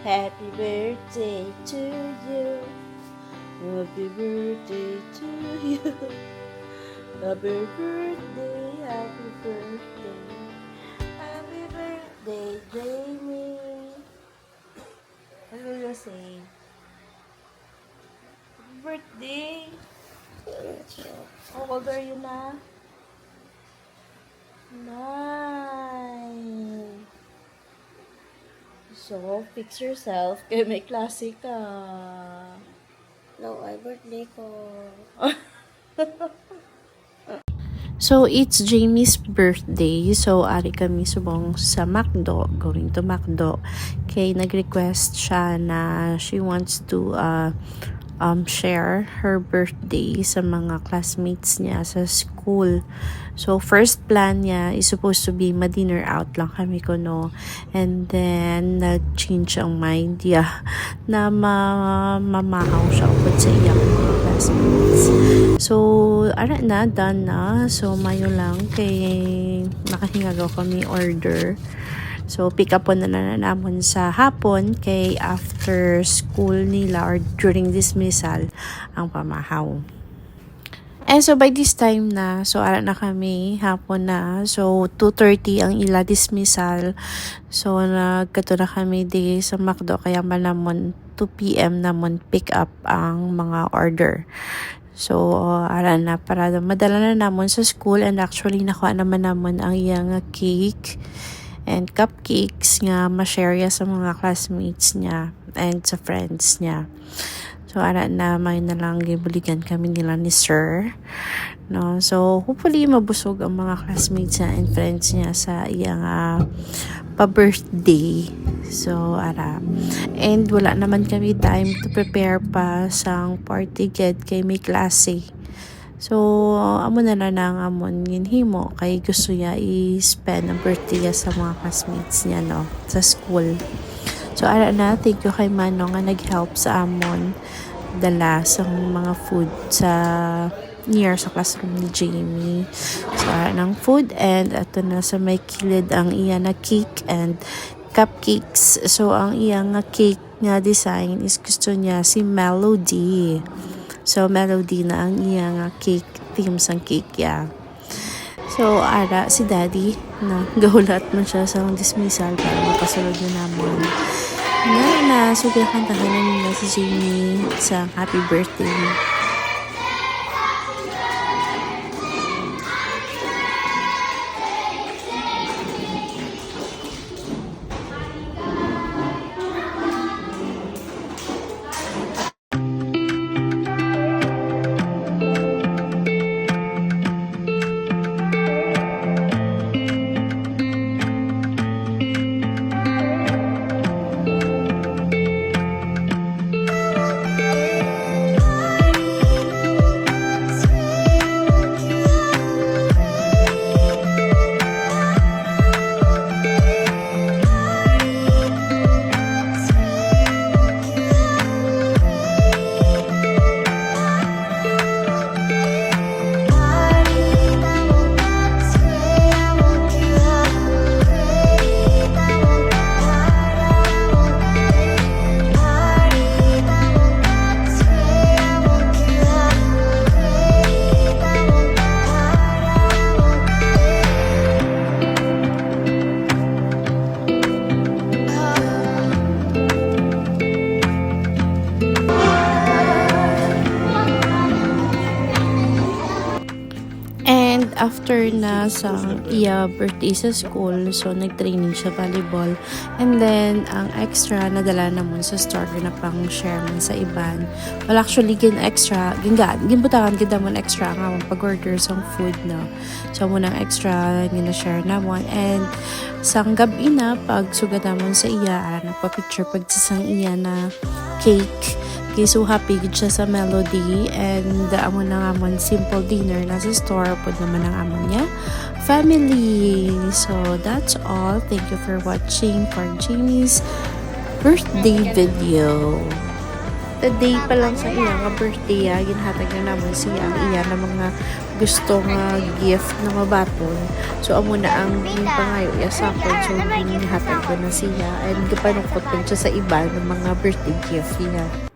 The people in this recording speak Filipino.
Happy birthday to you. Happy birthday to you. Happy birthday, happy birthday. Happy birthday, Jamie. What will you say? Happy birthday. How old are you na? 9. So, fix yourself kaya may klase ka. No, ay birthday ko. So, it's Jamie's birthday. So, ari kami subong sa McDo, going to McDo. Kay nag-request siya na she wants to share her birthday sa mga classmates niya sa school. So, first plan niya is supposed to be ma-dinner out lang kami ko, no? And then, nag-change ang mind niya na mamahaw siya upod sa iyang mga classmates. So, ara na, done na. So, mayo lang kay nakahingagaw kami order. So, pick up na namon sa hapon kay after school nila or during dismissal ang pamahaw. And so, by this time na, so ara na kami, hapon na. So, 2:30 ang ila dismissal. So, nagkato na kami di sa McDo kaya manamon 2 p.m. namon pick up ang mga order. So, ara na, para madala na namon sa school and actually nakuha naman namon ang iyang cake and cupcakes nga ma-share ya sa mga classmates niya and sa friends niya. So, ara na, may na lang gibuligan kami nila ni Sir. No? So, hopefully, mabusog ang mga classmates niya and friends niya sa iyang pa-birthday. So, ara. And wala naman kami time to prepare pa sang party get kay may klase. So, amo na lang amon ginhimo kay gusto niya i-spend ang birthday niya sa mga classmates niya, no, sa school. So, ara na, thank you kay Manong nga nag-help sa amon dala sa mga food sa near sa classroom ni Jamie. So, ara ng food and ato na sa may kilid ang iya na cake and cupcakes. So, ang iya nga cake nga design is gusto niya si Melody. So, Melody na ang iya nga cake, theme sang cake ya. So, ara, si Daddy, na gahulat man siya sa dismissal para mapasulod na naman. Na, so kantahan na nila si Jamie sa happy birthday. After na sa iya birthday sa school, so nag-training siya volleyball. And then, ang extra nadala namon sa store na pang share man sa iban. Well, actually, ginbutangan kita mo extra nga pag-order sa food, no? So, munang extra gina-share namon. And sang gabi na, pag sugat namon sa iya, nagpa-picture pag sang iya na cake. Okay, so happy gid siya sa Melody and amon na amon simple dinner na sa store pod naman ang amon niya family. So that's all. Thank you for watching for Jamie's birthday video. the day pa lang sa iya nga birthday ginhatag na namon siya ang iya na mga gusto nga gift na mabaton. So amo na ang pangayo iya sakod, so ginhatag ko na siya and kapanukot din siya sa iba ng mga birthday gift niya.